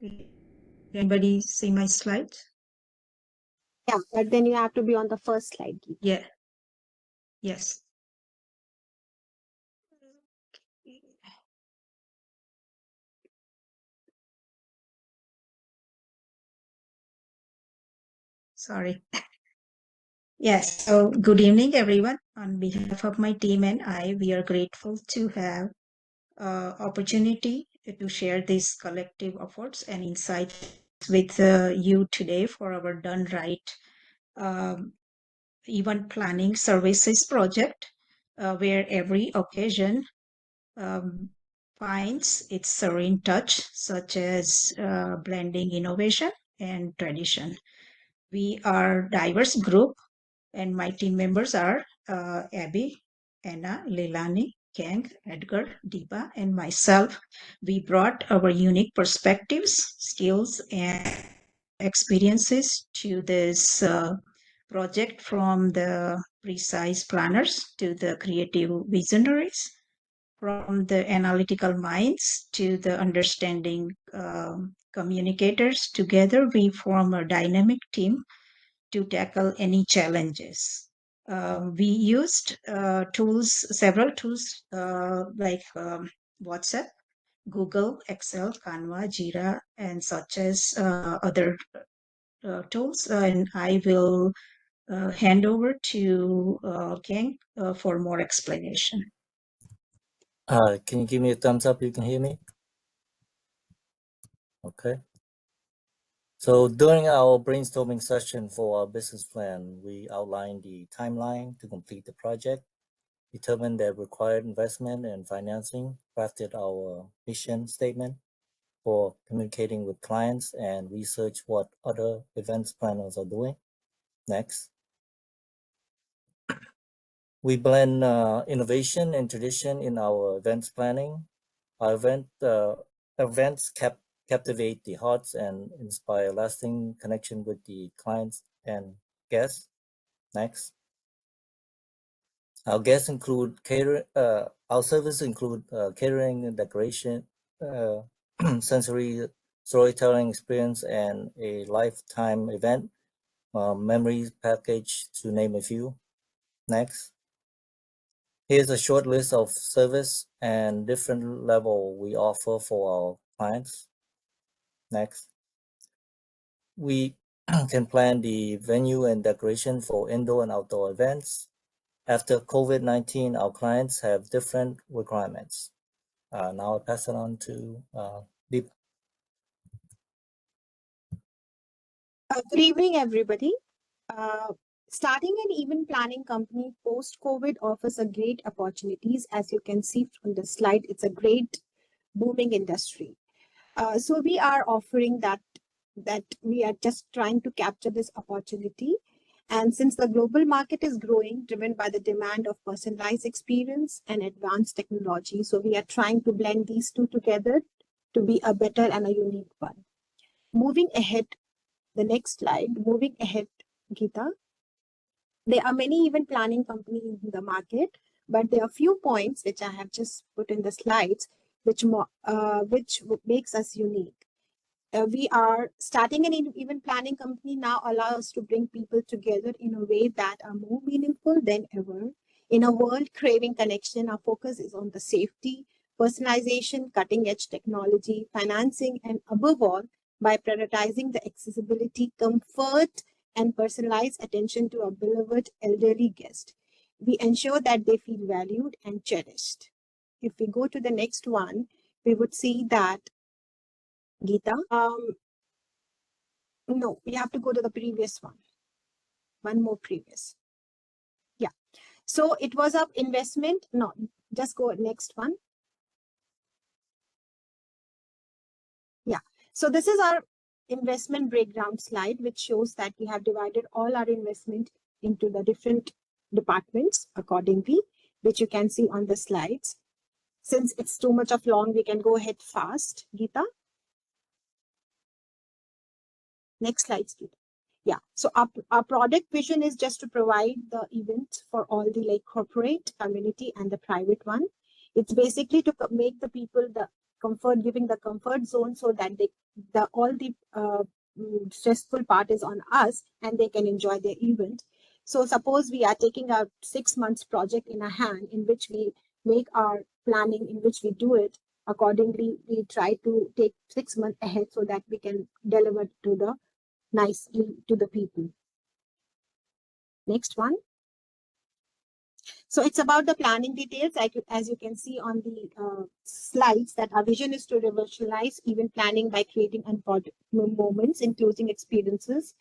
Anybody see my slide? Yeah, but then you have to be on the first slide. Yeah. Yes. Sorry. Yes. So good evening, everyone. On behalf of my team and I, we are grateful to have opportunity to share these collective efforts and insights with you today for our Done Right um, event planning services project, where every occasion finds its serene touch, such as blending innovation and tradition. We are a diverse group, and my team members are Abby, Anna, Leilani, Kang, Edgar, Deepa, and myself. We brought our unique perspectives, skills, and experiences to this project, from the precise planners to the creative visionaries, from the analytical minds to the understanding communicators. Together, we form a dynamic team to tackle any challenges. We used several tools like WhatsApp, Google, Excel, Canva, Jira, and such as other tools. And I will hand over to King for more explanation. Can you give me a thumbs up? You can hear me? Okay. So during our brainstorming session for our business plan, we outlined the timeline to complete the project, determined the required investment and financing, crafted our mission statement for communicating with clients, and researched what other events planners are doing. Next. We blend innovation and tradition in our events planning. Our events captivate the hearts and inspire lasting connection with the clients and guests. Next. Our guests include our services include catering, decoration, sensory storytelling experience, and a lifetime event memories package, to name a few. Next. Here's a short list of service and different level we offer for our clients. Next. We can plan the venue and decoration for indoor and outdoor events. After COVID-19, our clients have different requirements. Now I'll pass it on to Deep. Good evening, everybody. Starting an event planning company post-COVID offers a great opportunities. As you can see from the slide, it's a great booming industry. So we are offering that we are just trying to capture this opportunity. And since the global market is growing, driven by the demand of personalized experience and advanced technology, so we are trying to blend these two together to be a better and a unique one. Moving ahead, the next slide, moving ahead, Geeta. There are many event planning companies in the market, but there are few points which I have just put in the slides, which makes us unique. We are starting an event planning company now allows us to bring people together in a way that are more meaningful than ever. In a world craving connection, our focus is on the safety, personalization, cutting edge technology, financing, and above all, by prioritizing the accessibility, comfort, and personalized attention to our beloved elderly guest. We ensure that they feel valued and cherished. If we go to the next one, we would see that, Geeta, no, we have to go to the previous one. One more previous. Yeah. So it was of investment. No, just go next one. Yeah. So this is our investment breakdown slide, which shows that we have divided all our investment into the different departments accordingly, which you can see on the slides. Since it's too much of long, we can go ahead fast. Geeta. Next slide, Geeta. Yeah, so our product vision is just to provide the event for all the like corporate, community, and the private one. It's basically to make the people giving the comfort zone so that all the stressful part is on us and they can enjoy their event. So suppose we are taking a 6 months project in a hand in which we make our planning, in which we do it accordingly. We try to take 6 months ahead so that we can deliver to the nicely to the people. Next one. So it's about the planning details. As you can see on the slides, that our vision is to revolutionize event planning by creating unforgettable moments, including experiences,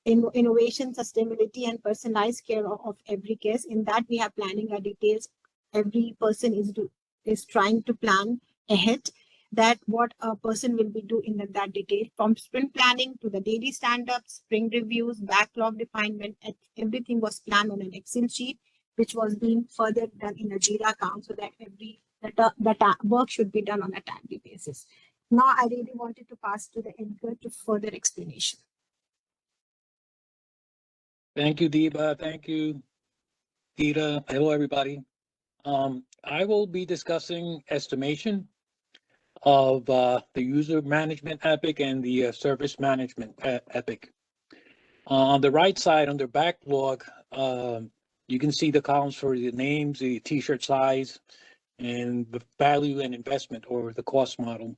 innovation, sustainability, and personalized care of every case. In that, we have planning our details. Every person is trying to plan ahead that what a person will be doing in that detail, from sprint planning to the daily stand-ups, spring reviews, backlog refinement. Everything was planned on an Excel sheet, which was being further done in a Jira account, so that that work should be done on a timely basis. Now, I really wanted to pass to the Edgar to further explanation. Thank you, Deepa. Thank you, Geeta. Hello, everybody. I will be discussing estimation of the user management epic and the service management epic. On the right side, under backlog, you can see the columns for the names, the t-shirt size, and the value and investment, or the cost model.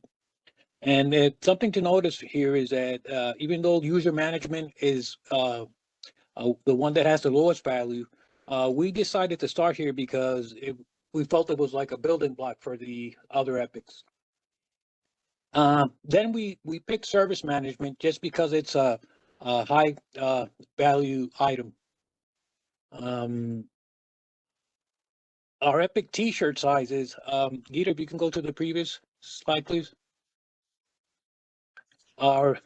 And something to notice here is that even though user management is the one that has the lowest value, we decided to start here because we felt it was like a building block for the other epics. Then we picked service management just because it's a high value item. Our epic t-shirt sizes, Geeta, if you can go to the previous slide, please. Our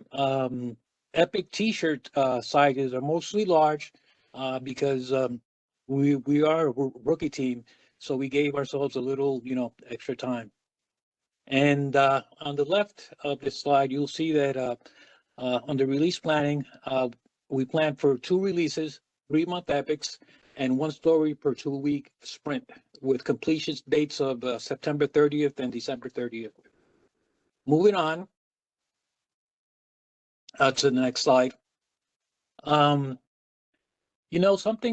epic t-shirt sizes are mostly large because we are a rookie team, so we gave ourselves a little, extra time. And on the left of this slide, you'll see that on the release planning, we planned for 2 releases, 3-month epics, and 1 story per 2-week sprint, with completion dates of September 30th and December 30th. Moving on to the next slide. Something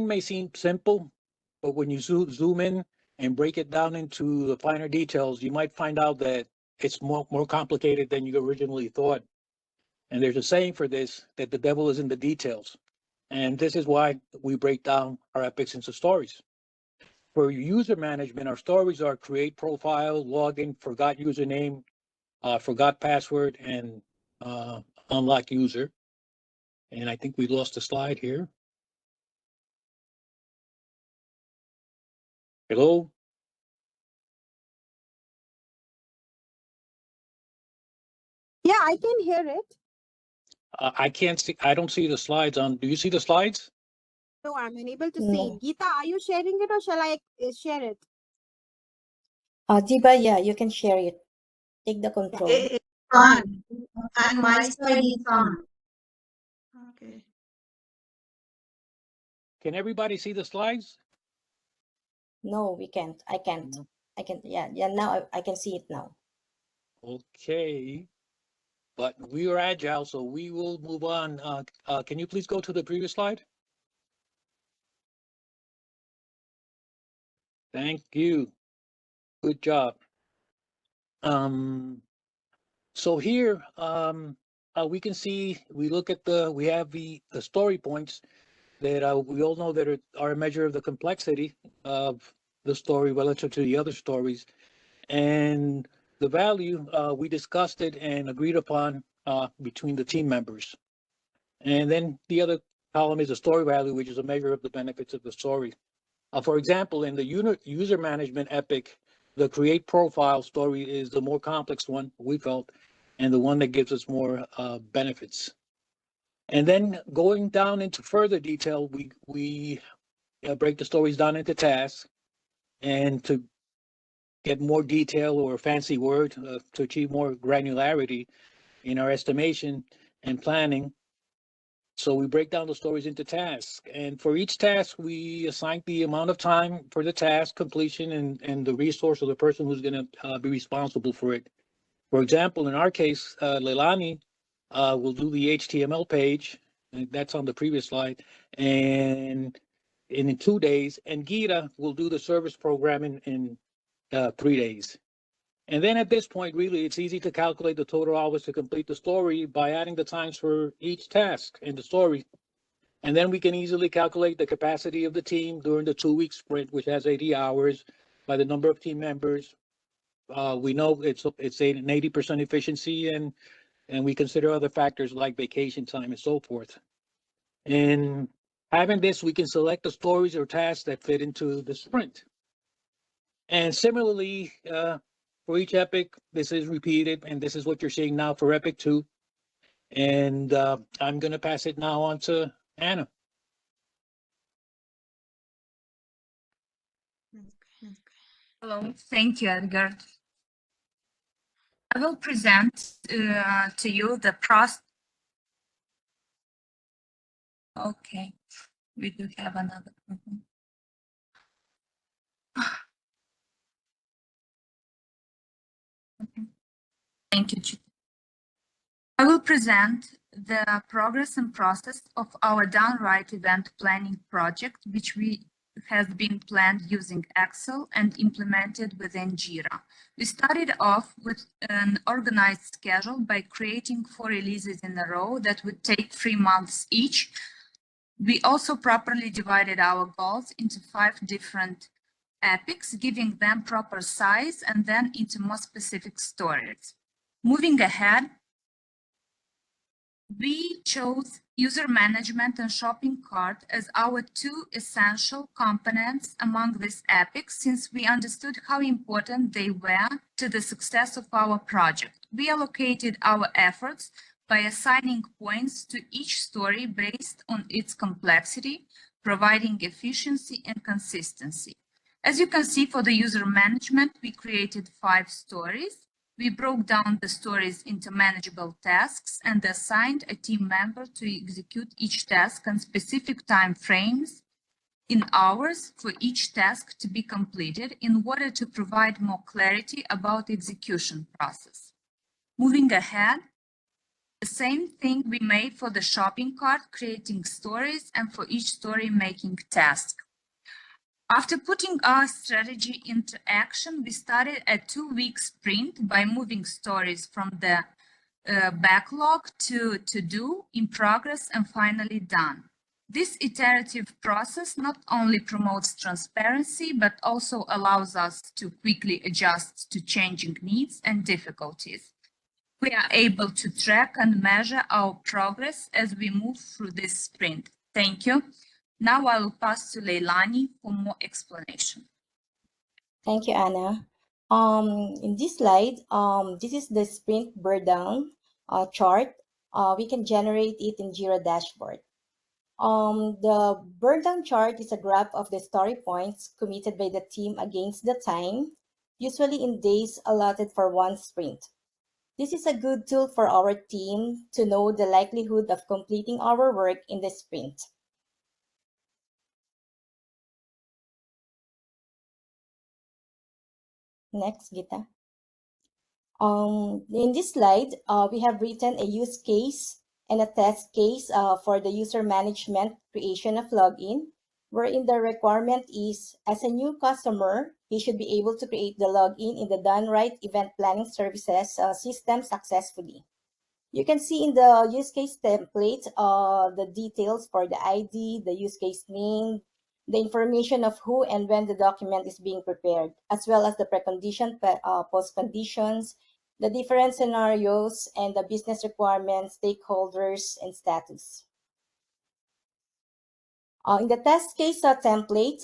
may seem simple, but when you zoom in and break it down into the finer details, you might find out that it's more complicated than you originally thought. And there's a saying for this, that the devil is in the details. And this is why we break down our epics into stories. For user management, our stories are create profile, login, forgot username, forgot password, and unlock user. And I think we lost a slide here. Hello? Yeah, I can hear it. I can't see, I don't see the slides on. Do you see the slides? No, I'm unable to see it. Geeta, are you sharing it or shall I share it? Deepa, yeah, you can share it. Take the control. It's on. On my side, it's on. Okay. Can everybody see the slides? No, we can't. I can't. No. I can. Yeah. Now I can see it now. Okay. But we are agile, so we will move on. Can you please go to the previous slide? Thank you. Good job. So here, we can see, we have the story points that we all know that are a measure of the complexity of the story relative to the other stories. And the value, we discussed it and agreed upon between the team members. And then the other column is the story value, which is a measure of the benefits of the story. For example, in the user management epic, the create profile story is the more complex one, we felt, and the one that gives us more benefits. And then going down into further detail, we break the stories down into tasks, and to get more detail, or a fancy word, to achieve more granularity in our estimation and planning. So we break down the stories into tasks, and for each task, we assign the amount of time for the task completion and the resource of the person who's going to be responsible for it. For example, in our case, Leilani will do the HTML page, and that's on the previous slide, and in 2 days, and Gira will do the service program in 3 days. And then at this point, really, it's easy to calculate the total hours to complete the story by adding the times for each task in the story. And then we can easily calculate the capacity of the team during the 2-week sprint, which has 80 hours, by the number of team members. We know it's an 80% efficiency, and we consider other factors like vacation time and so forth. And having this, we can select the stories or tasks that fit into the sprint. And similarly, for each epic, this is repeated, and this is what you're seeing now for epic 2. And I'm going to pass it now on to Anna. Hello, thank you, Edgar. I will present to you the process. Okay, we do have another problem. Okay. Thank you, Chit. I will present the progress and process of our downright event planning project, which has been planned using Excel and implemented within Jira. We started off with an organized schedule by creating 4 releases in a row that would take 3 months each. We also properly divided our goals into 5 different epics, giving them proper size, and then into more specific stories. Moving ahead, we chose user management and shopping cart as our 2 essential components among these epics, since we understood how important they were to the success of our project. We allocated our efforts by assigning points to each story based on its complexity, providing efficiency and consistency. As you can see, for the user management, we created 5 stories. We broke down the stories into manageable tasks and assigned a team member to execute each task on specific time frames in hours for each task to be completed in order to provide more clarity about the execution process. Moving ahead, the same thing we made for the shopping cart, creating stories, and for each story making tasks. After putting our strategy into action, we started a 2-week sprint by moving stories from the backlog to do, in progress, and finally done. This iterative process not only promotes transparency, but also allows us to quickly adjust to changing needs and difficulties. We are able to track and measure our progress as we move through this sprint. Thank you. Now I will pass to Leilani for more explanation. Thank you, Anna. In this slide, this is the sprint burn down chart. We can generate it in Jira dashboard. The burn down chart is a graph of the story points committed by the team against the time, usually in days allotted for one sprint. This is a good tool for our team to know the likelihood of completing our work in the sprint. Next, Gita. In this slide, we have written a use case and a test case for the user management creation of login, wherein the requirement is, as a new customer, he should be able to create the login in the done right event planning services system successfully. You can see in the use case template the details for the ID, the use case name, the information of who and when the document is being prepared, as well as the precondition, post-conditions, the different scenarios, and the business requirements, stakeholders, and status. In the test case template,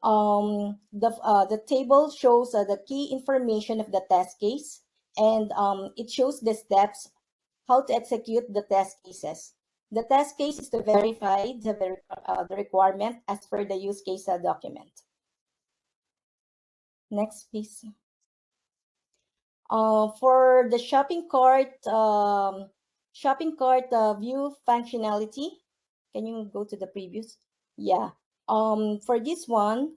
the table shows the key information of the test case, and it shows the steps how to execute the test cases. The test case is to verify the requirement as per the use case document. Next, please. For the shopping cart view functionality, can you go to the previous? Yeah. For this one,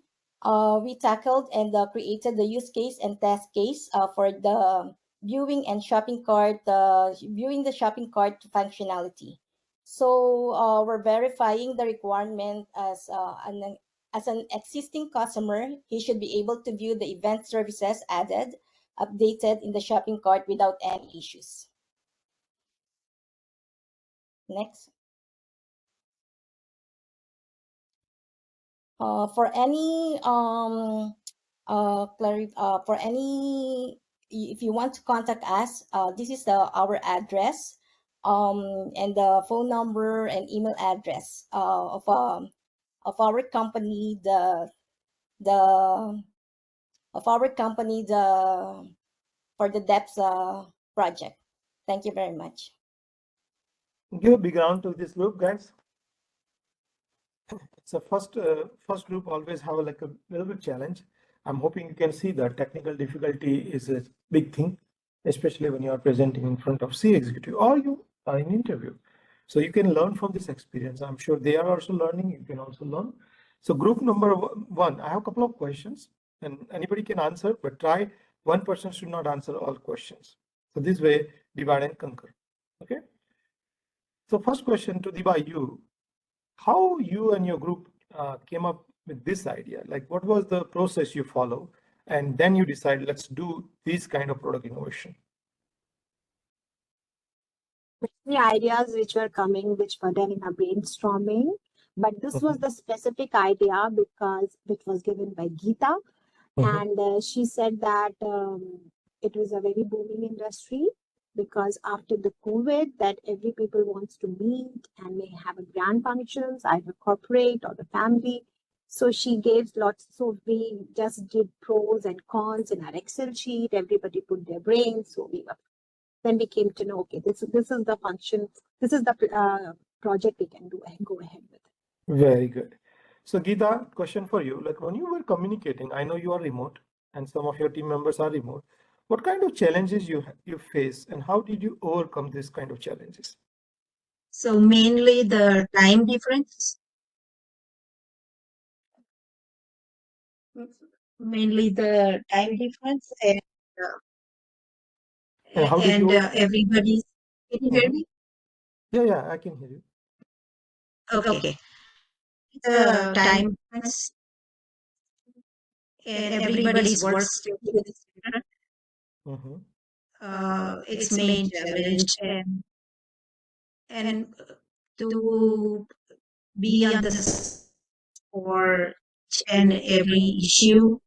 we tackled and created the use case and test case for the viewing and shopping cart, viewing the shopping cart functionality. So we're verifying the requirement as an existing customer. He should be able to view the event services added, updated in the shopping cart without any issues. Next. For any if you want to contact us, this is our address, and the phone number and email address of our company, for the DevOps project. Thank you very much. Give a big round to this group, guys. So first group always have like a little bit challenge. I'm hoping you can see that technical difficulty is a big thing, especially when you are presenting in front of C executive or you are in interview. So you can learn from this experience. I'm sure they are also learning. You can also learn. So group number one, I have a couple of questions and anybody can answer, but try one person should not answer all questions. So this way, divide and conquer. Okay. So first question to Diba, you. How you and your group came up with this idea? Like, what was the process you follow? And then you decide, let's do this kind of product innovation. The ideas which were coming, which were done in a brainstorming, but this was the specific idea because it was given by Geeta. And she said that it was a very booming industry because after the COVID that every people wants to meet and may have a grand functions, either corporate or the family. So she gave lots. So we just did pros and cons in our Excel sheet. Everybody put their brains. So then we came to know, okay, this is the function. This is the project we can go ahead with. Very good. So Geeta, question for you. Like when you were communicating, I know you are remote and some of your team members are remote. What kind of challenges you face and how did you overcome this kind of challenges? So mainly the time difference. Mainly the time difference and how did you everybody. Can you hear me? Yeah, I can hear you. Okay. The time difference and everybody's work schedule is different. Its main challenge and to be on the for each and every issue.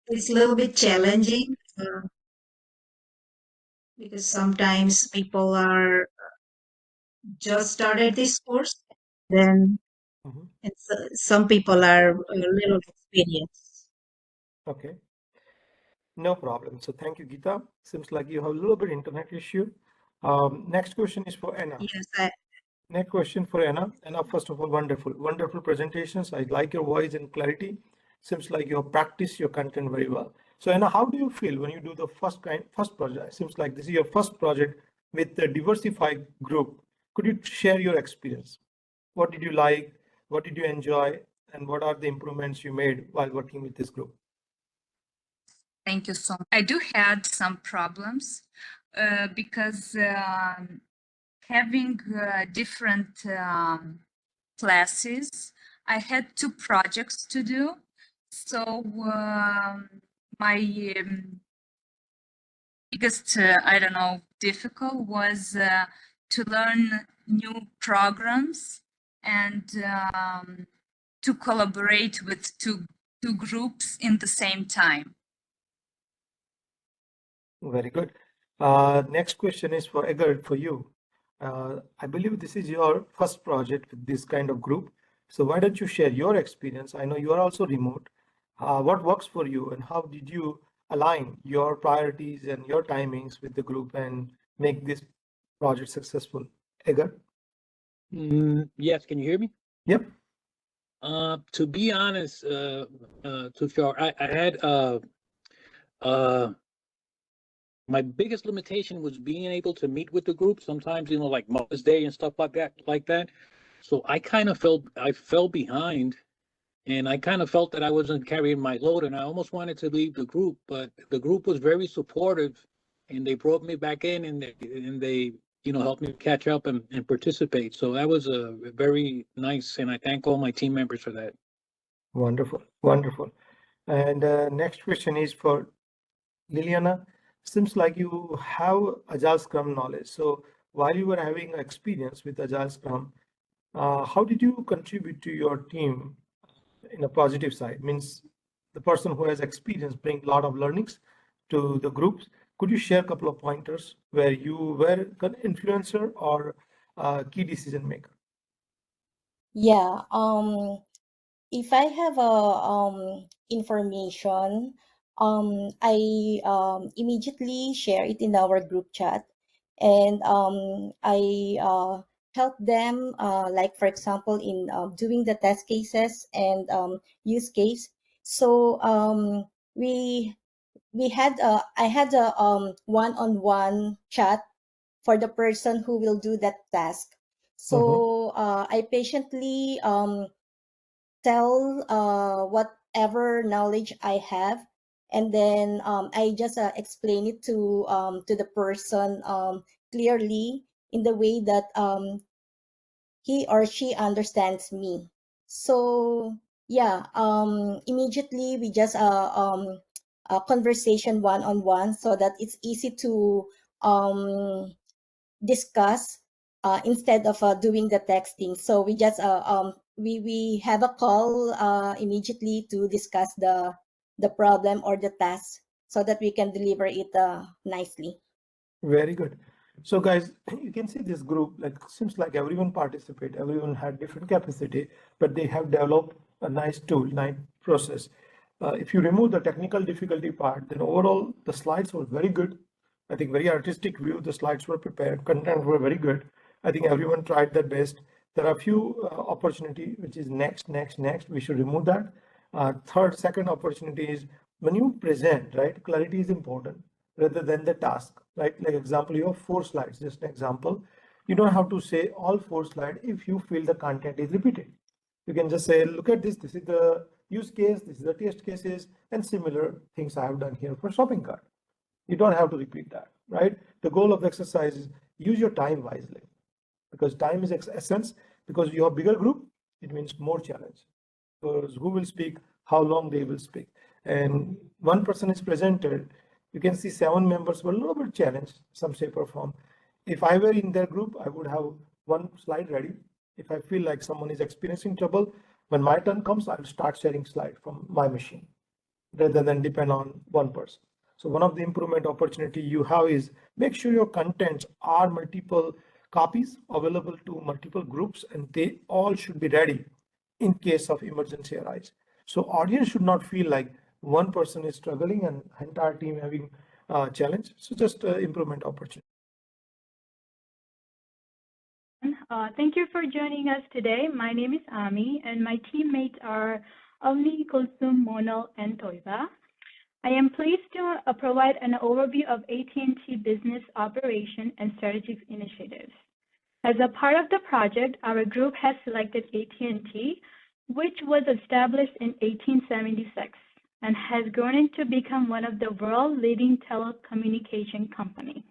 It's a little bit challenging because sometimes people are just started this course, then and some people are a little experienced. Okay. No problem. So thank you, Geeta. Seems like you have a little bit internet issue. Next question is for Anna. Yes. Next question for Anna. Anna, first of all, wonderful presentations. I like your voice and clarity. Seems like you have practiced your content very well. So Anna, how do you feel when you do the first project? Seems like this is your first project with the diversified group. Could you share your experience? What did you like? What did you enjoy? And what are the improvements you made while working with this group? Thank you so much. I do had some problems because having different classes, I had 2 projects to do. So my biggest, difficult was to learn new programs and to collaborate with two groups in the same time. Very good. Next question is for Edgar, for you. I believe this is your first project with this kind of group. So why don't you share your experience? I know you are also remote. What works for you and how did you align your priorities and your timings with the group and make this project successful? Edgar? Yes, can you hear me? Yep. To be honest, Tushar, I had my biggest limitation was being able to meet with the group. Sometimes, like Mother's Day and stuff like that. So I kind of fell behind And I kind of felt that I wasn't carrying my load, and I almost wanted to leave the group, but the group was very supportive, and they brought me back in, and they helped me catch up and participate. So that was a very nice, and I thank all my team members for that. Wonderful, wonderful. And next question is for Liliana. Seems like you have Agile Scrum knowledge. So while you were having experience with Agile Scrum, how did you contribute to your team in a positive side? Means the person who has experience bring a lot of learnings to the groups. Could you share a couple of pointers where you were an influencer or a key decision maker? Yeah. If I have a information, I immediately share it in our group chat, and I help them, like for example, in doing the test cases and use case. So we had I had a one-on-one chat for the person who will do that task. So I patiently tell whatever knowledge I have, and then I just explain it to the person clearly in the way that he or she understands me. So yeah, immediately we just a conversation one-on-one so that it's easy to discuss instead of doing the texting. So we just we have a call immediately to discuss the problem or the task so that we can deliver it nicely. Very good. So guys, you can see this group, like seems like everyone participate, everyone had different capacity, but they have developed a nice tool, nice process. If you remove the technical difficulty part, then overall the slides were very good. I think very artistic view, the slides were prepared, content were very good. I think everyone tried their best. There are a few opportunity, which is next. We should remove that. Second opportunity is when you present, right? Clarity is important rather than the task, right? Like example, you have 4 slides, just an example. You don't have to say all 4 slides if you feel the content is repeated. You can just say, look at this is the use case, this is the test cases, and similar things I have done here for shopping cart. You don't have to repeat that, right? The goal of the exercise is use your time wisely, because time is essence. Because you have bigger group, it means more challenge. Because who will speak, how long they will speak. And one person is presented, you can see 7 members were a little bit challenged, some shape or form. If I were in their group, I would have 1 slide ready. If I feel like someone is experiencing trouble, when my turn comes, I'll start sharing slide from my machine rather than depend on one person. So one of the improvement opportunity you have is make sure your contents are multiple copies available to multiple groups, and they all should be ready in case of emergency arise. So audience should not feel like one person is struggling and entire team having a challenge. So just improvement opportunity. Thank you for joining us today. My name is Ami, and my teammates are Avni, Kulsum, Monal, and Toiba. I am pleased to provide an overview of AT&T business operation and strategic initiatives. As a part of the project, our group has selected AT&T, which was established in 1876 and has grown into become one of the world's leading telecommunication companies.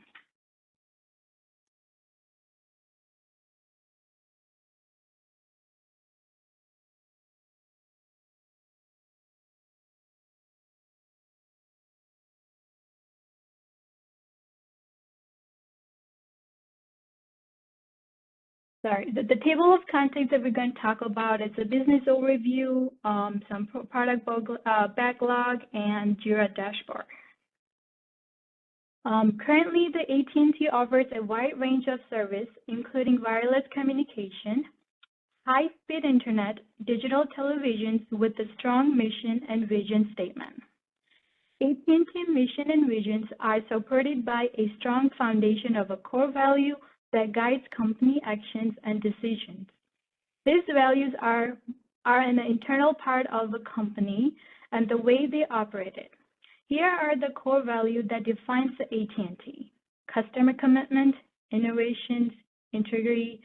Sorry, the table of contents that we're going to talk about is a business overview, some product backlog, and Jira dashboard. Currently, the AT&T offers a wide range of service, including wireless communication, high-speed internet, digital televisions with a strong mission and vision statement. AT&T mission and visions are supported by a strong foundation of a core value that guides company actions and decisions. These values are an internal part of the company and the way they operate it. Here are the core values that defines the AT&T: customer commitment, innovations, integrity,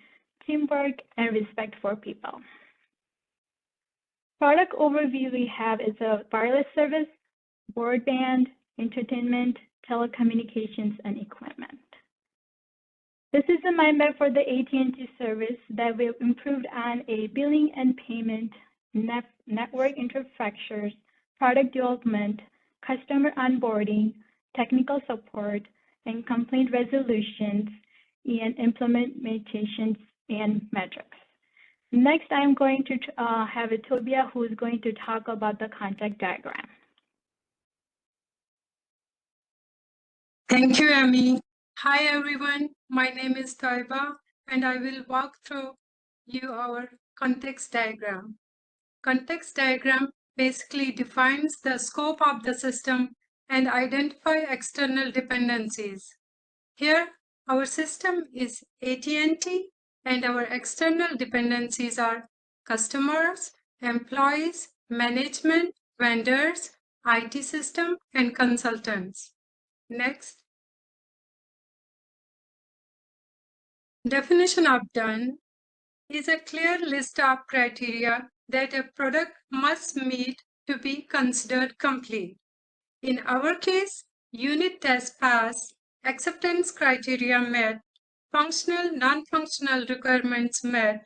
teamwork, and respect for people. Product overview we have is a wireless service, broadband, entertainment, telecommunications, and equipment. This is a mind map for the AT&T service that will improve on a billing and payment, network infrastructures, product development, customer onboarding, technical support, and complaint resolutions, and implementations and metrics. Next, I'm going to have Tobia, who is going to talk about the contact diagram. Thank you, Amy. Hi, everyone. My name is Taiba, and I will walk through you our context diagram. Context diagram basically defines the scope of the system and identify external dependencies. Here, our system is AT&T, and our external dependencies are customers, employees, management, vendors, IT system, and consultants. Next. Definition of done is a clear list of criteria that a product must meet to be considered complete. In our case, unit test pass, acceptance criteria met, functional, non-functional requirements met,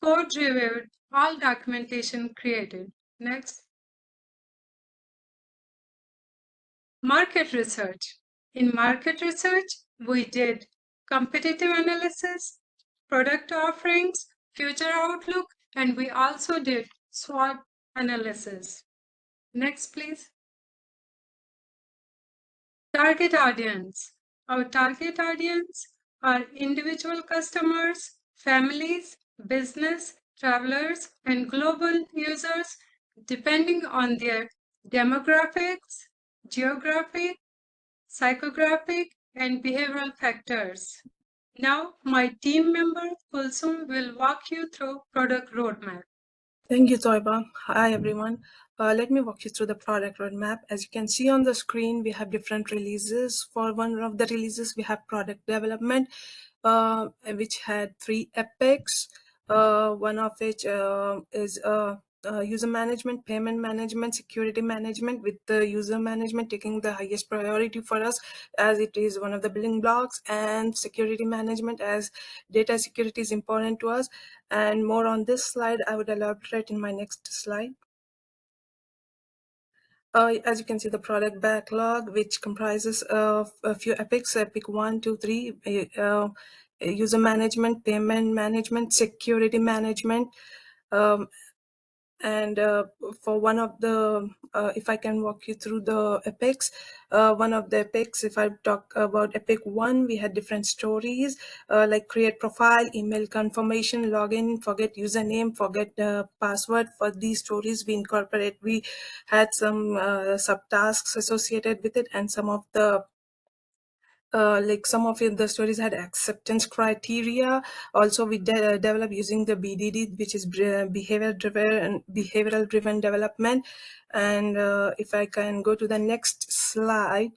code reviewed, all documentation created. Next. Market research. In market research, we did competitive analysis, product offerings, future outlook, and we also did SWOT analysis. Next, please. Target audience. Our target audience are individual customers, families, business, travelers, and global users, depending on their demographics, geographic, psychographic, and behavioral factors. Now, my team member, Kulsum, will walk you through product roadmap. Thank you, Toiba. Hi, everyone. Let me walk you through the product roadmap. As you can see on the screen, we have different releases. For one of the releases, we have product development, which had 3 epics. One of which is user management, payment management, security management, with the user management taking the highest priority for us, as it is one of the building blocks, and security management, as data security is important to us. And more on this slide, I would elaborate in my next slide. As you can see, the product backlog, which comprises of a few epics, epic 1, 2, 3, user management, payment management, security management. And for one of the, if I can walk you through the epics, one of the epics, if I talk about epic 1, we had different stories, like create profile, email confirmation, login, forget username, forget password. For these stories, we had some subtasks associated with it, and some of the the stories had acceptance criteria. Also, we develop using the BDD, which is behavioral driven development. And if I can go to the next slide,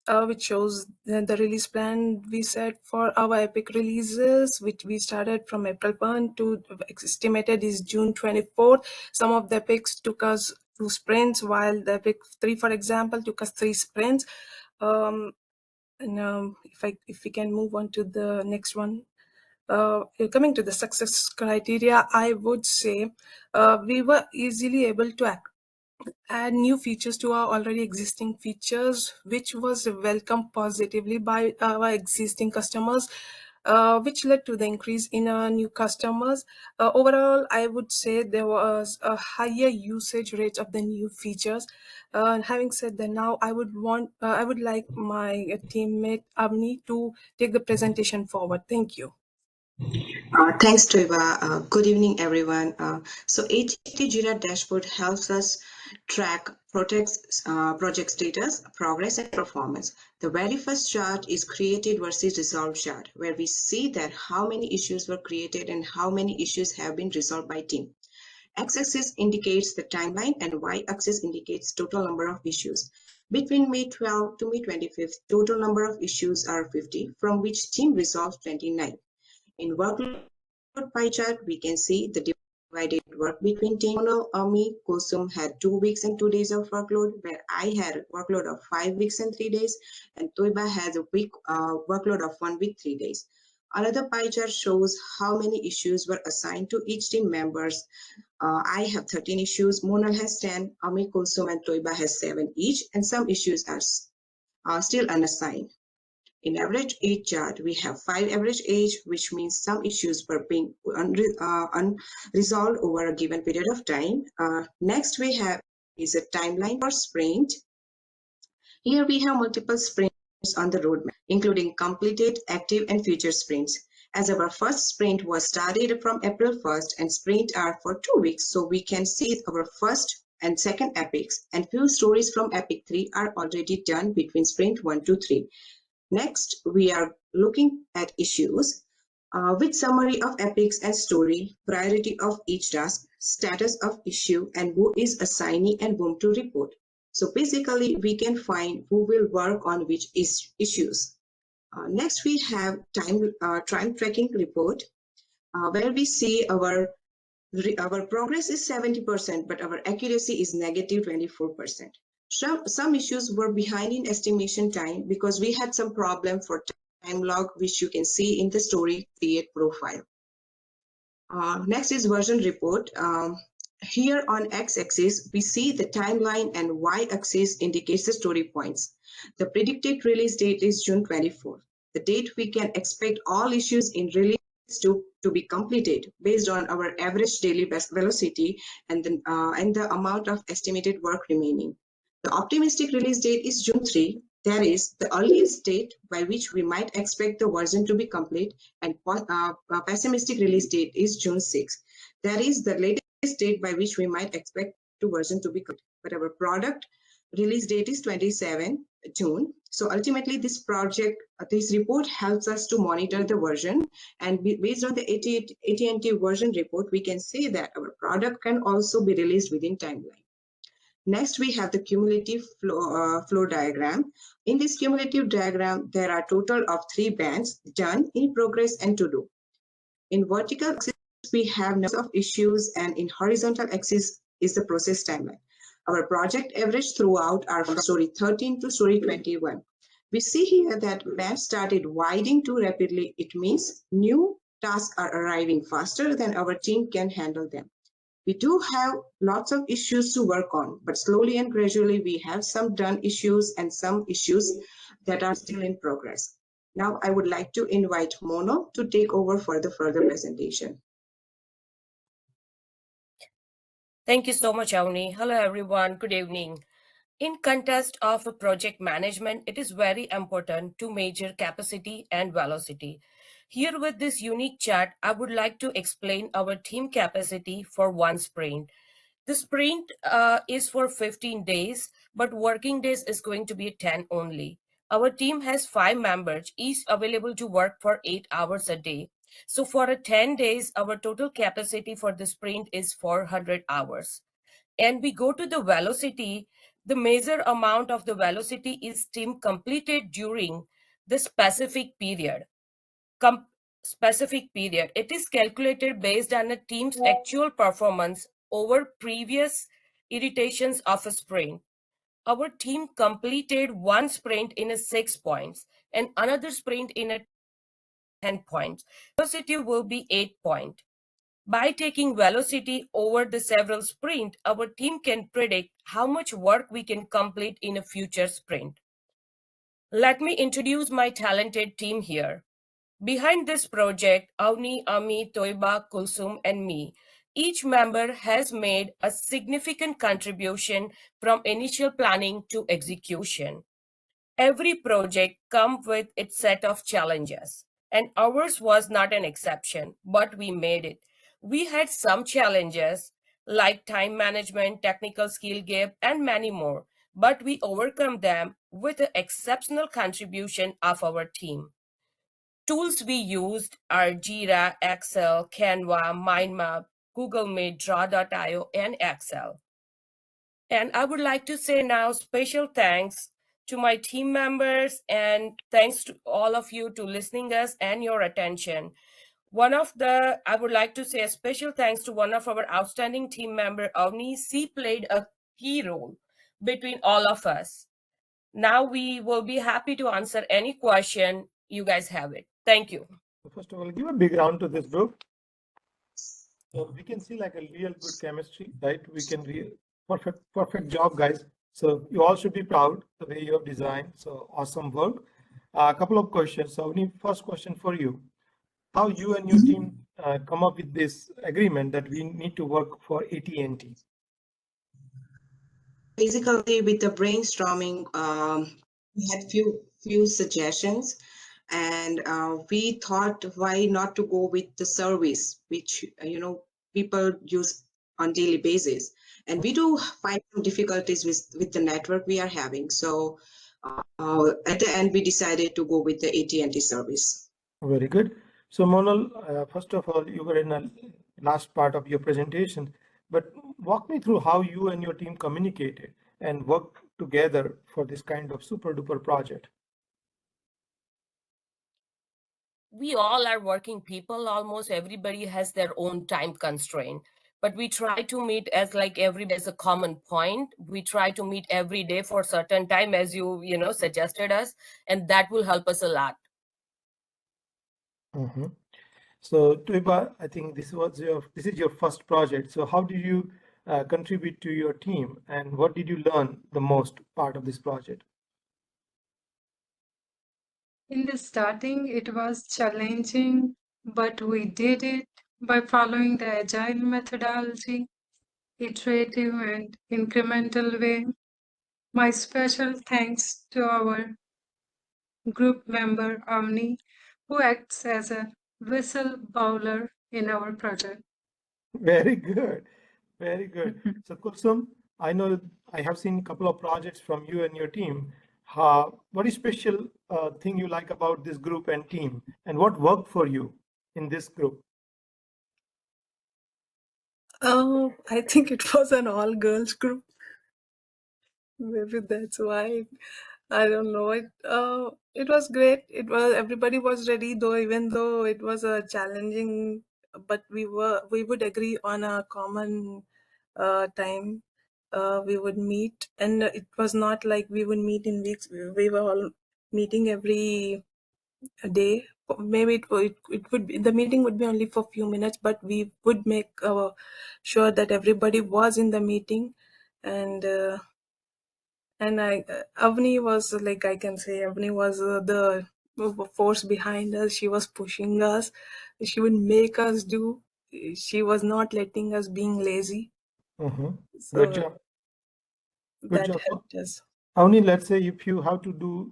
which shows the release plan we set for our epic releases, which we started from April 1 to estimated is June 24th. Some of the epics took us 2 sprints, while the epic 3, for example, took us 3 sprints. And if we can move on to the next one, coming to the success criteria, I would say we were easily able to add new features to our already existing features, which was welcomed positively by our existing customers, which led to the increase in new customers. Overall, I would say there was a higher usage rate of the new features. Having said that, now I would like my teammate Avni to take the presentation forward. Thank you. Thanks, Treva. Good evening, everyone. So AT&T Jira dashboard helps us track project status, progress, and performance. The very first chart is created versus resolved chart, where we see that how many issues were created and how many issues have been resolved by team. X-axis indicates the timeline and Y-axis indicates total number of issues. Between May 12 to May 25th, total number of issues are 50, from which team resolved 29. In workload pie chart, we can see the divided work between team. Me, Kusum had 2 weeks and 2 days of workload, where I had a workload of 5 weeks and 3 days, and Toiba has a workload of 1 week, 3 days. Another pie chart shows how many issues were assigned to each team members. I have 13 issues, Monal has 10, Ami, Kulsum, and Toiba has 7 each, and some issues are still unassigned. In average age chart, we have 5 average age, which means some issues were being unresolved over a given period of time. Next, we have is a timeline for sprint. Here we have multiple sprints on the roadmap, including completed, active, and future sprints. As our first sprint was started from April 1st and sprint are for 2 weeks, so we can see our first and second epics, and few stories from epic 3 are already done between sprint 1 to 3. Next, we are looking at issues with summary of epics and story, priority of each task, status of issue, and who is assignee and whom to report. So basically, we can find who will work on which issues. Next, we have time tracking report, where we see our progress is 70%, but our accuracy is negative 24%. Some issues were behind in estimation time because we had some problem for time log, which you can see in the story create profile. Next is version report. Here on x-axis, we see the timeline, and y-axis indicates the story points. The predicted release date is June 24th. The date we can expect all issues in release to be completed based on our average daily velocity and the amount of estimated work remaining. The optimistic release date is June 3. That is the earliest date by which we might expect the version to be complete, and pessimistic release date is June 6. That is the latest date by which we might expect the version to be complete. But our product release date is 27 June. So ultimately, this report helps us to monitor the version, and based on the AT&T version report, we can say that our product can also be released within timeline. Next, we have the cumulative flow diagram. In this cumulative diagram, there are a total of 3 bands: done, in progress, and to do. In vertical axis, we have number of issues, and in horizontal axis is the process timeline. Our project average throughout are from story 13 to story 21. We see here that bands started widening too rapidly. It means new tasks are arriving faster than our team can handle them. We do have lots of issues to work on, but slowly and gradually we have some done issues and some issues that are still in progress. Now I would like to invite Mono to take over for the further presentation. Thank you so much, Avni. Hello, everyone. Good evening. In context of project management, it is very important to measure capacity and velocity. Here with this unique chart, I would like to explain our team capacity for one sprint. The sprint is for 15 days, but working days is going to be 10 only. Our team has 5 members, each available to work for 8 hours a day. So for 10 days, our total capacity for the sprint is 400 hours. And we go to the velocity. The measure amount of the velocity is team completed during the specific period. It is calculated based on a team's actual performance over previous iterations of a sprint. Our team completed one sprint in 6 points and another sprint in 10 points. Velocity will be 8 points. By taking velocity over the several sprints, our team can predict how much work we can complete in a future sprint. Let me introduce my talented team here. Behind this project, Avni, Ami, Toiba, Kulsum, and me, each member has made a significant contribution from initial planning to execution. Every project comes with its set of challenges, and ours was not an exception, but we made it. We had some challenges like time management, technical skill gap, and many more, but we overcome them with the exceptional contribution of our team. Tools we used are Jira, Excel, Canva, MindMap, Google Meet, Draw.io, and Excel. And I would like to say now special thanks to my team members and thanks to all of you to listening us and your attention. I would like to say a special thanks to one of our outstanding team member, Avni. She played a key role between all of us. Now we will be happy to answer any question you guys have it. Thank you. First of all, give a big round to this group. So we can see like a real good chemistry, right? We can perfect job, guys. So you all should be proud the way you have designed. So awesome work. A couple of questions. So first question for you. How you and your team come up with this agreement that we need to work for AT&T? Basically, with the brainstorming, we had few suggestions, and we thought, why not to go with the service, which people use on daily basis, and we do find some difficulties with the network we are having. So at the end, we decided to go with the AT&T service. Very good. So Monal, first of all, you were in the last part of your presentation, but walk me through how you and your team communicated and worked together for this kind of super duper project. We all are working people. Almost everybody has their own time constraint, but we try to meet as like every day as a common point. We try to meet every day for a certain time, as you suggested us, and that will help us a lot. Mm-hmm. So Tuiba, I think this is your first project. So how did you contribute to your team, and what did you learn the most part of this project? In the starting, it was challenging, but we did it by following the agile methodology, iterative and incremental way. My special thanks to our group member Omni, who acts as a whistleblower in our project. Very good. Very good. So Kulsum, I know I have seen a couple of projects from you and your team. What is special thing you like about this group and team, and what worked for you in this group? I think it was an all girls group. Maybe that's why. I don't know. It was great. Everybody was ready, though, even though it was a challenging, but we would agree on a common time. We would meet, and it was not like we would meet in weeks. We were all meeting every day. Maybe it would be, the meeting would be only for a few minutes, but we would make sure that everybody was in the meeting, and Avni was, like, I can say Avni was the force behind us. She was pushing us. She would make us do. She was not letting us being lazy. Mm-hmm. So Good job. Good that job. helped us. Only let's say if you have to do,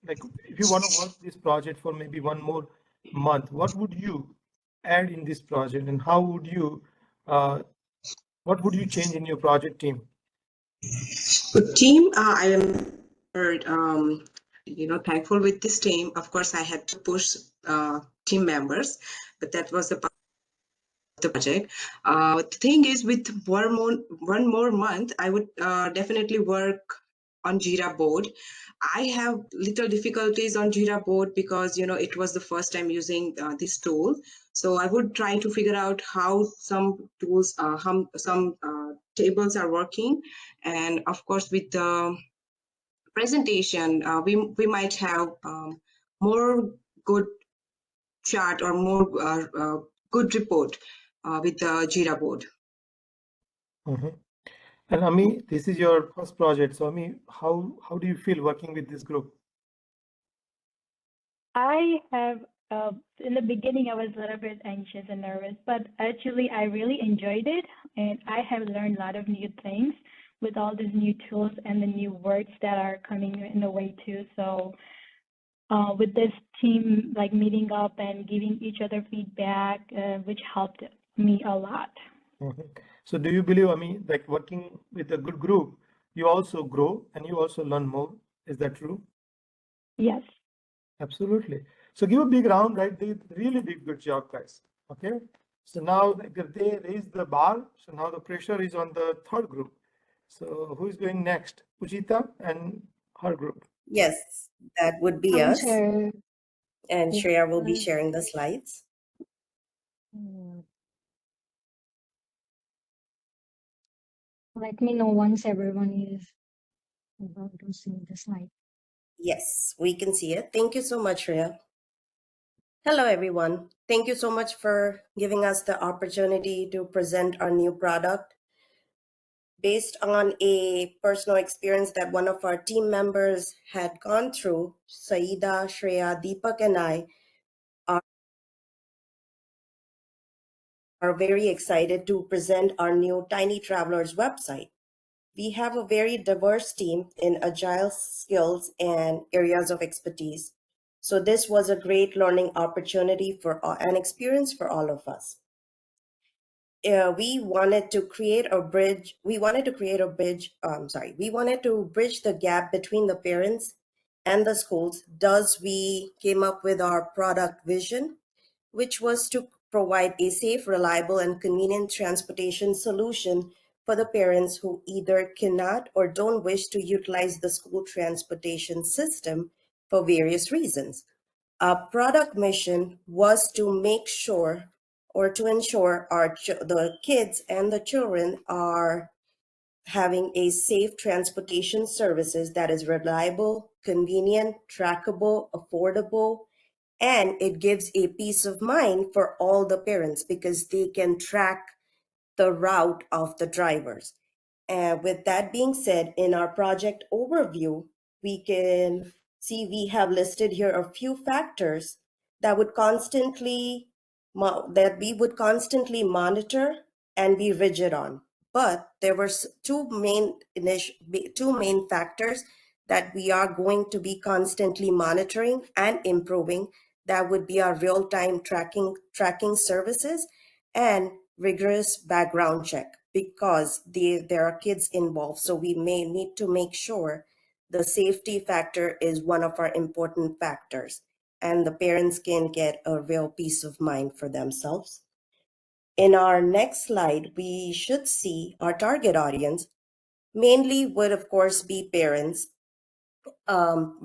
like if you want to work this project for maybe one more month, what would you add in this project, and how would you, what would you change in your project team? Team, I am thankful with this team. Of course, I had to push team members, but that was the part of the project. The thing is, with one more month, I would definitely work on Jira board. I have little difficulties on Jira board because it was the first time using this tool. So I would try to figure out how some tools, some tables are working, and of course with the presentation, we might have more good chart or more good report with the Jira board. Mm-hmm. And Ami, this is your first project. So Ami, how do you feel working with this group? I have, in the beginning, I was a little bit anxious and nervous, but actually I really enjoyed it, and I have learned a lot of new things with all these new tools and the new words that are coming in the way too. So with this team, like meeting up and giving each other feedback, which helped me a lot. Mm-hmm. So do you believe, Ami, like working with a good group, you also grow and you also learn more? Is that true? Yes. Absolutely. So give a big round, right? They really did good job, guys. Okay. So now they raised the bar. So now the pressure is on the third group. So who is going next? Pujita and her group. Yes, that would be us. Share. And Shreya will be sharing the slides. Let me know once everyone is able to see the slide. Yes, we can see it. Thank you so much, Rhea. Hello, everyone. Thank you so much for giving us the opportunity to present our new product. Based on a personal experience that one of our team members had gone through, Saida, Shreya, Deepak, and I are very excited to present our new Tiny Travelers website. We have a very diverse team in agile skills and areas of expertise. So this was a great learning opportunity for an experience for all of us. We wanted to create a bridge. We wanted to bridge the gap between the parents and the schools. Thus, we came up with our product vision, which was to provide a safe, reliable, and convenient transportation solution for the parents who either cannot or don't wish to utilize the school transportation system for various reasons. Our product mission was to make sure or to ensure the kids and the children are having a safe transportation services that is reliable, convenient, trackable, affordable, and it gives a peace of mind for all the parents because they can track the route of the drivers. And with that being said, in our project overview, we can see we have listed here a few factors that would constantly we would constantly monitor and be rigid on. But there were two main factors that we are going to be constantly monitoring and improving. That would be our real-time tracking services and rigorous background check because there are kids involved. So we may need to make sure the safety factor is one of our important factors and the parents can get a real peace of mind for themselves. In our next slide, we should see our target audience mainly would of course be parents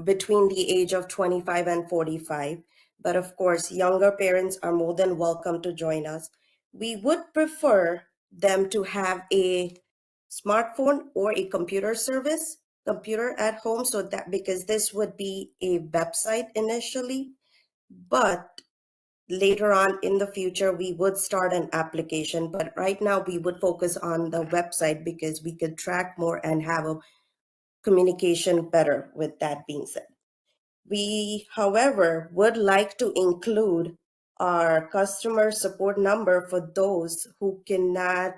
between the age of 25 and 45. But of course, younger parents are more than welcome to join us. We would prefer them to have a smartphone or a computer at home, so that because this would be a website initially, but later on in the future, we would start an application. But right now we would focus on the website because we could track more and have a communication better. With that being said, we, however, would like to include our customer support number for those who cannot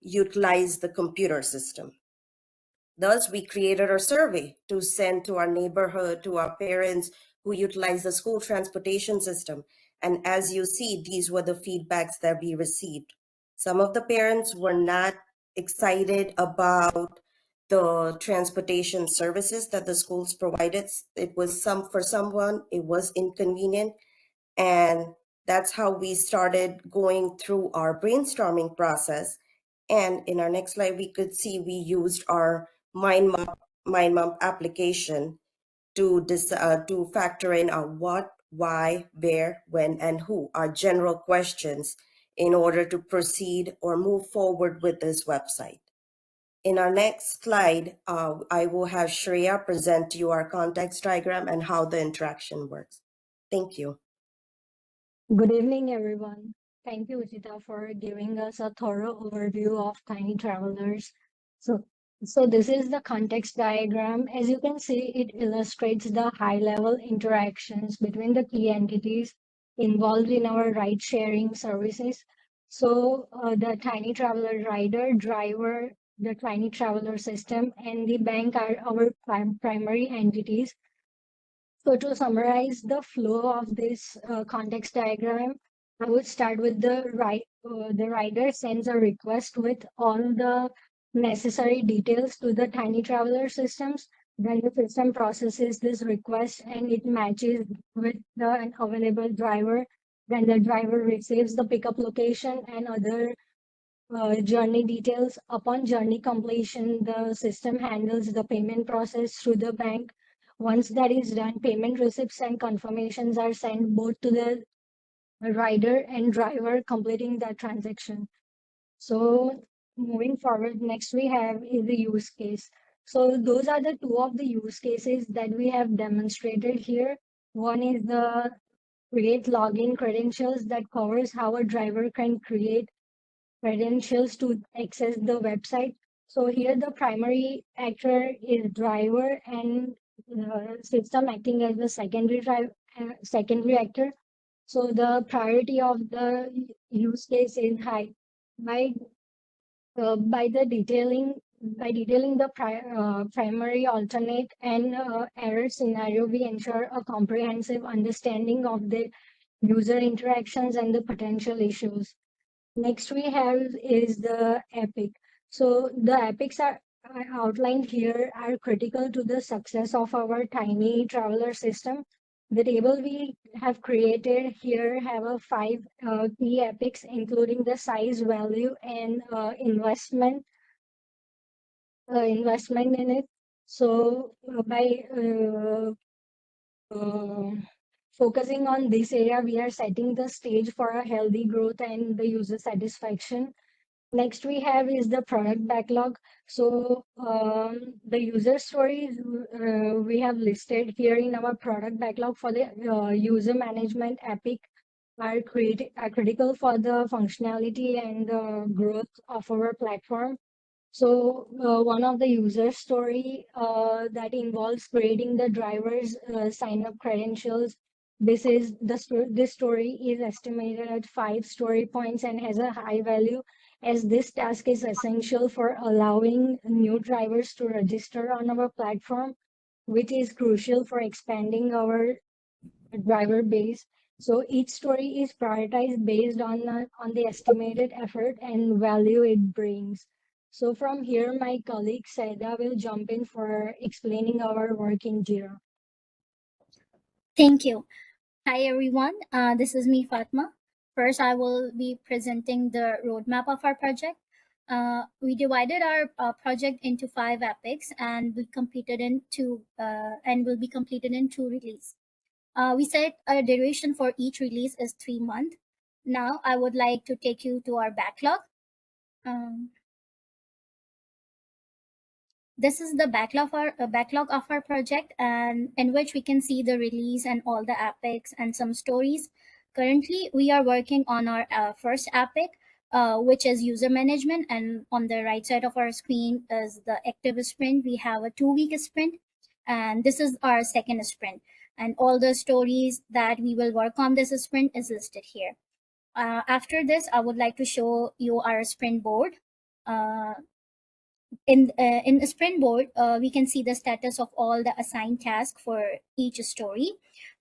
utilize the computer system. Thus, we created a survey to send to our neighborhood, to our parents who utilize the school transportation system. And as you see, these were the feedbacks that we received. Some of the parents were not excited about the transportation services that the schools provided. It was for someone, it was inconvenient. And that's how we started going through our brainstorming process. And in our next slide, we could see we used our MindMap application to factor in our what, why, where, when, and who, our general questions in order to proceed or move forward with this website. In our next slide, I will have Shreya present to you our context diagram and how the interaction works. Thank you. Good evening, everyone. Thank you, Ujita, for giving us a thorough overview of Tiny Travelers. So this is the context diagram. As you can see, it illustrates the high-level interactions between the key entities involved in our ride-sharing services. So the Tiny Traveler rider, driver, the Tiny Traveler system, and the bank are our primary entities. So to summarize the flow of this context diagram, I would start with the rider sends a request with all the necessary details to the Tiny Traveler systems. Then the system processes this request and it matches with the available driver. Then the driver receives the pickup location and other journey details. Upon journey completion, the system handles the payment process through the bank. Once that is done, payment receipts and confirmations are sent both to the rider and driver completing that transaction. So moving forward, next we have is the use case. So those are the two of the use cases that we have demonstrated here. One is the create login credentials that covers how a driver can create credentials to access the website. So here the primary actor is driver and system acting as the secondary actor. So the priority of the use case is high. By detailing the primary, alternate, and error scenario, we ensure a comprehensive understanding of the user interactions and the potential issues. Next we have is the epic. So the epics are outlined here are critical to the success of our tiny traveler system. The table we have created here have a 5 key epics, including the size, value, and investment in it. So by focusing on this area, we are setting the stage for a healthy growth and the user satisfaction. Next we have is the product backlog. So the user stories we have listed here in our product backlog for the user management epic are critical for the functionality and the growth of our platform. So one of the user story that involves creating the driver's sign up credentials. This story is estimated at 5 story points and has a high value, as this task is essential for allowing new drivers to register on our platform, which is crucial for expanding our driver base. So each story is prioritized based on the estimated effort and value it brings. So from here, my colleague Saida will jump in for explaining our work in Jira. Thank you. Hi everyone, this is me, Fatma. First, I will be presenting the roadmap of our project. We divided our project into 5 epics, and we completed in 2 and will be completed in 2 releases. We set a duration for each release is 3 months. Now I would like to take you to our backlog. This is the backlog of our project, and in which we can see the release and all the epics and some stories. Currently, we are working on our first epic, which is user management, and on the right side of our screen is the active sprint. We have a 2-week sprint, and this is our second sprint. And all the stories that we will work on this sprint is listed here. After this, I would like to show you our sprint board. In the sprint board, we can see the status of all the assigned tasks for each story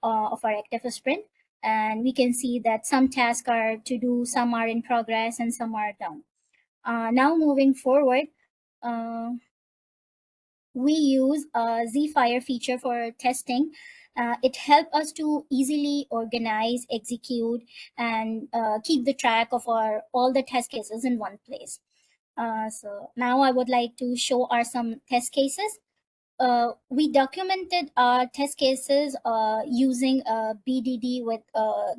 of our active sprint. And we can see that some tasks are to do, some are in progress, and some are done. Now moving forward, we use a Zephyr feature for testing. It helps us to easily organize, execute, and keep the track of all the test cases in one place. So now I would like to show some test cases. We documented our test cases using BDD with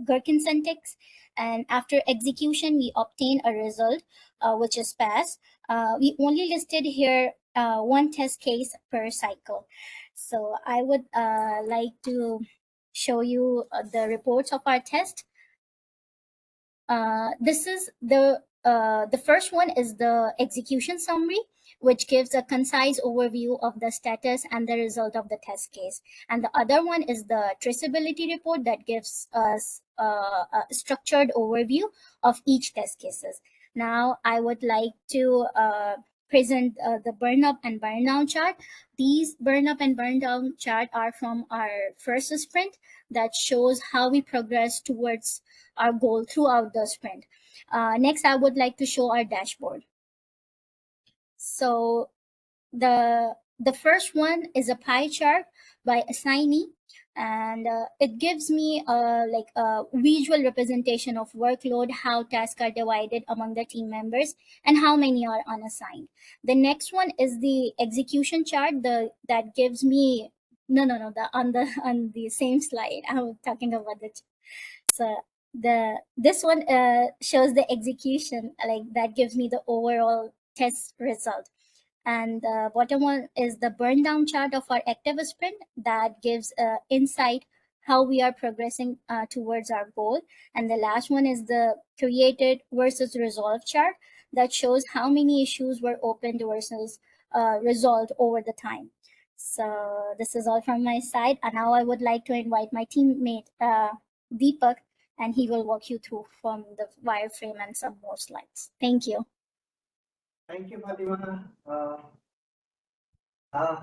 Gherkin syntax, and after execution, we obtain a result which is pass. We only listed here 1 test case per cycle. So I would like to show you the reports of our test. This is the first one is the execution summary, which gives a concise overview of the status and the result of the test case. And the other one is the traceability report that gives us a structured overview of each test cases. Now I would like to present the burn up and burn down chart. These burn up and burn down chart are from our first sprint that shows how we progress towards our goal throughout the sprint. Next, I would like to show our dashboard. So the first one is a pie chart by assignee, and it gives me like a visual representation of workload, how tasks are divided among the team members, and how many are unassigned. The next one is the execution chart. That gives me on the same slide. I'm talking about it. So This one shows the execution, like that gives me the overall test result. And the bottom one is the burn down chart of our active sprint that gives insight how we are progressing towards our goal. And the last one is the created versus resolved chart that shows how many issues were opened versus resolved over the time. So this is all from my side. And now I would like to invite my teammate Deepak, and he will walk you through from the wireframe and some more slides. Thank you. Thank you, Fatima.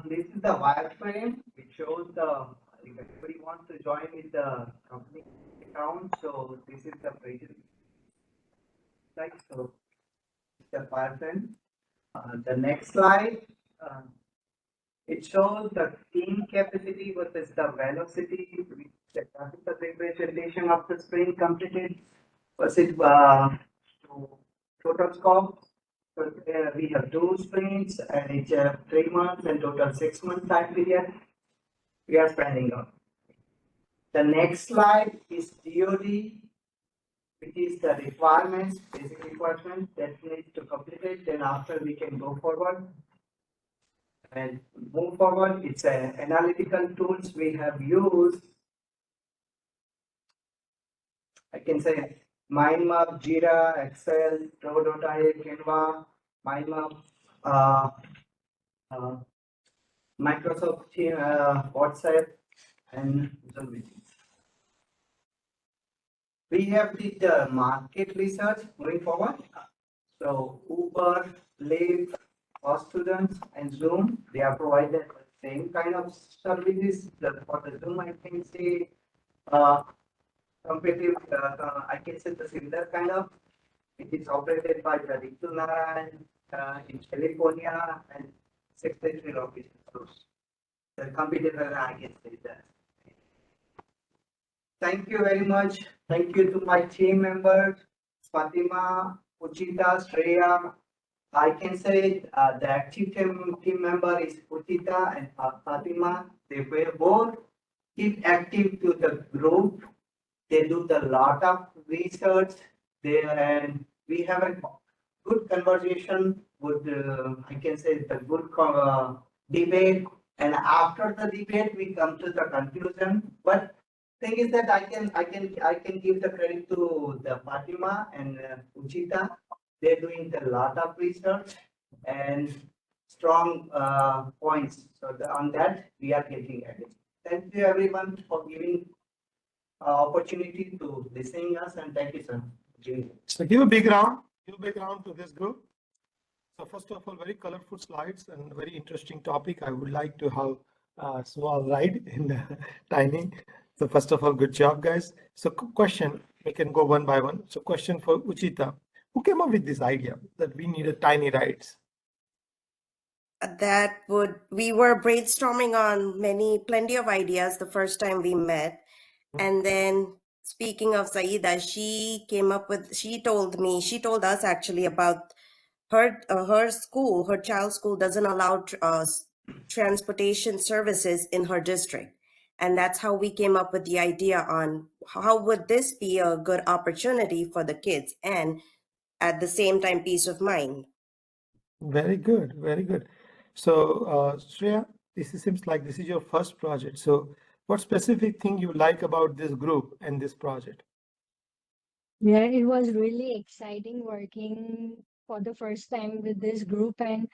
This is the wireframe. It shows the, if anybody wants to join with the company account, so this is the previous slide. So the wireframe. The next slide, it shows the team capacity versus the velocity, the graphical representation of the sprint completed versus total scope. So we have 2 sprints and each 3 months and total 6 month time period we are spending on. The next slide is DoD, which is the requirements, basic requirements that need to complete it. Then after we can go forward and move forward. It's analytical tools we have used. I can say MindMap, Jira, Excel, Pro.ia, Canva, MindMap, Microsoft Team, WhatsApp, and Zoom meetings. We have did the market research moving forward. So Uber, Lyft, Students, and Zoom, they are provided the same kind of services. For the Zoom, I can say competitive, I can say the similar kind of. It is operated by the Ritu Narayan in California and 63 locations. The competitor, I can say that. Thank you very much. Thank you to my team members, Fatima, Uchita, Shreya. I can say the active team member is Uchita and Fatima. They were both keep active to the group. They do the lot of research there, and we have a good conversation with, I can say, the good debate. And after the debate, we come to the conclusion. But thing is that I can give the credit to the Fatima and Uchita. They're doing a lot of research and strong points. So on that we are getting at it. Thank you everyone for giving opportunity to listening us, and thank you sir. So give a big round to this group. So first of all, very colorful slides and very interesting topic. I would like to have a small ride in the timing. So first of all, good job, guys. So question, we can go one by one. So question for Uchita. Who came up with this idea that we needed tiny rides? We were brainstorming on plenty of ideas the first time we met. And then speaking of Saida, she told us actually about her school, her child's school doesn't allow transportation services in her district. And that's how we came up with the idea on how would this be a good opportunity for the kids and at the same time, peace of mind. Very good, very good. So Shreya, seems like this is your first project. So what specific thing you like about this group and this project? Yeah, it was really exciting working for the first time with this group, and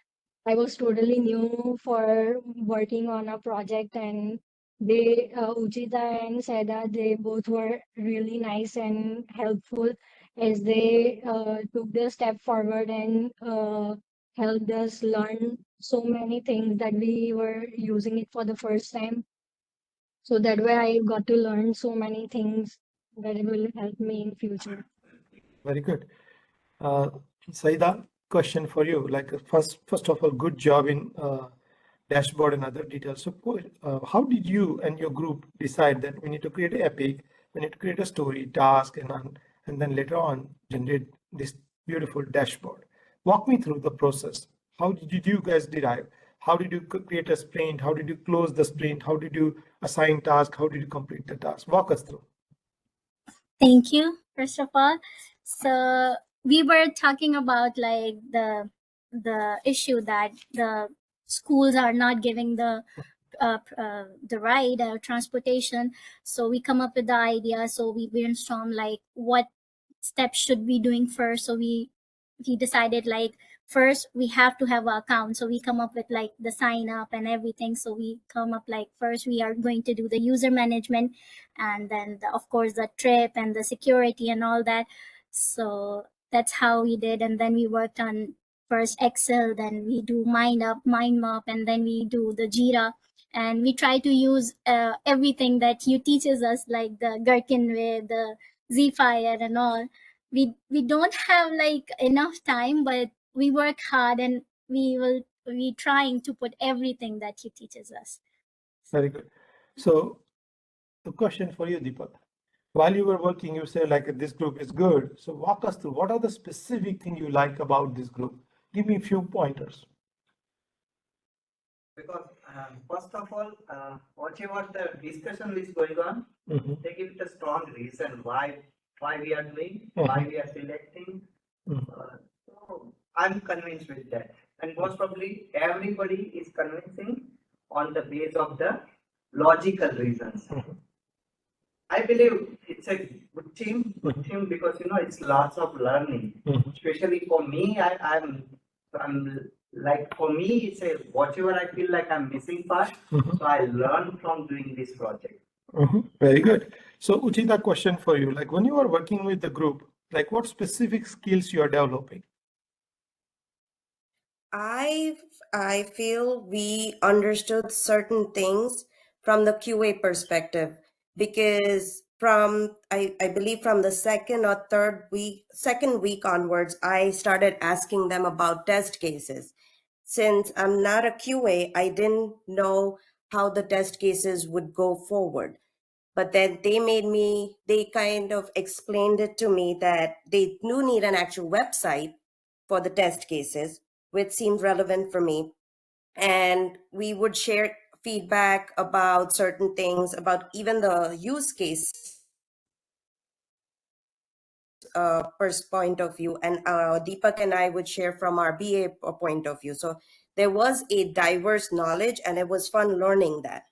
I was totally new for working on a project, and they, Uchita and Seda, they both were really nice and helpful as they took the step forward and helped us learn so many things that we were using it for the first time. So that way I got to learn so many things that will help me in future. Very good. Saida, question for you. Like first of all, good job in dashboard and other details. So how did you and your group decide that we need to create an epic, we need to create a story, task, and then later on generate this beautiful dashboard? Walk me through the process. How did you guys derive? How did you create a sprint? How did you close the sprint? How did you assign tasks? How did you complete the task? Walk us through. Thank you. first of all. So we were talking about like the issue that the schools are not giving the ride or transportation. So we come up with the idea. So we brainstorm like what steps should we doing first. So we decided like first we have to have an account. So we come up with like the sign up and everything. So we come up like first we are going to do the user management, and then of course the trip and the security and all that. So that's how we did. And then we worked on first Excel, then we do mind map, and then we do the Jira. And we try to use everything that you teaches us, like the Gherkin with the Zephyr and all. We don't have like enough time, but we work hard, and we trying to put everything that he teaches us. Very good. So the question for you, Deepak, while you were working, you said like this group is good. So walk us through, what are the specific things you like about this group? Give me a few pointers. Because first of all, whatever the discussion is going on, they give it a strong reason why we are doing, why we are selecting. So I'm convinced with that, and most probably everybody is convincing on the base of the logical reasons. I believe it's a good team because it's lots of learning. Especially for me, I'm like, for me it's a whatever I feel like I'm missing part. So I learn from doing this project. Very good. So Uchita, question for you, like when you are working with the group, like what specific skills you are developing? I feel we understood certain things from the QA perspective, because I believe from the second week onwards, I started asking them about test cases. Since I'm not a QA, I didn't know how the test cases would go forward. But then they kind of explained it to me that they do need an actual website for the test cases, which seemed relevant for me. And we would share feedback about certain things, about even the use case point of view. And Deepak and I would share from our BA point of view. So there was a diverse knowledge, and it was fun learning that.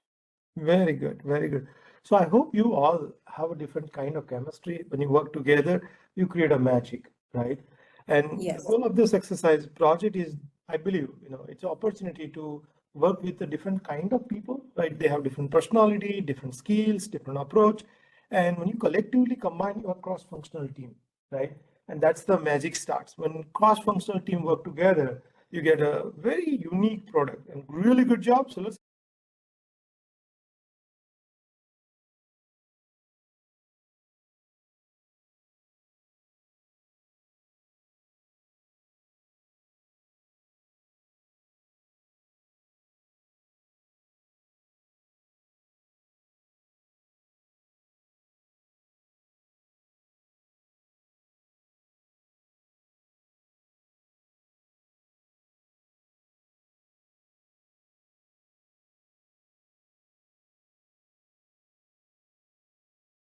Very good, very good. So I hope you all have a different kind of chemistry. When you work together, you create a magic, right? And yes, the goal of this exercise project is, I believe, it's an opportunity to work with a different kind of people, right? They have different personality, different skills, different approach. And when you collectively combine your cross-functional team, right? And that's the magic starts. When cross-functional team work together, you get a very unique product and really good job. So let's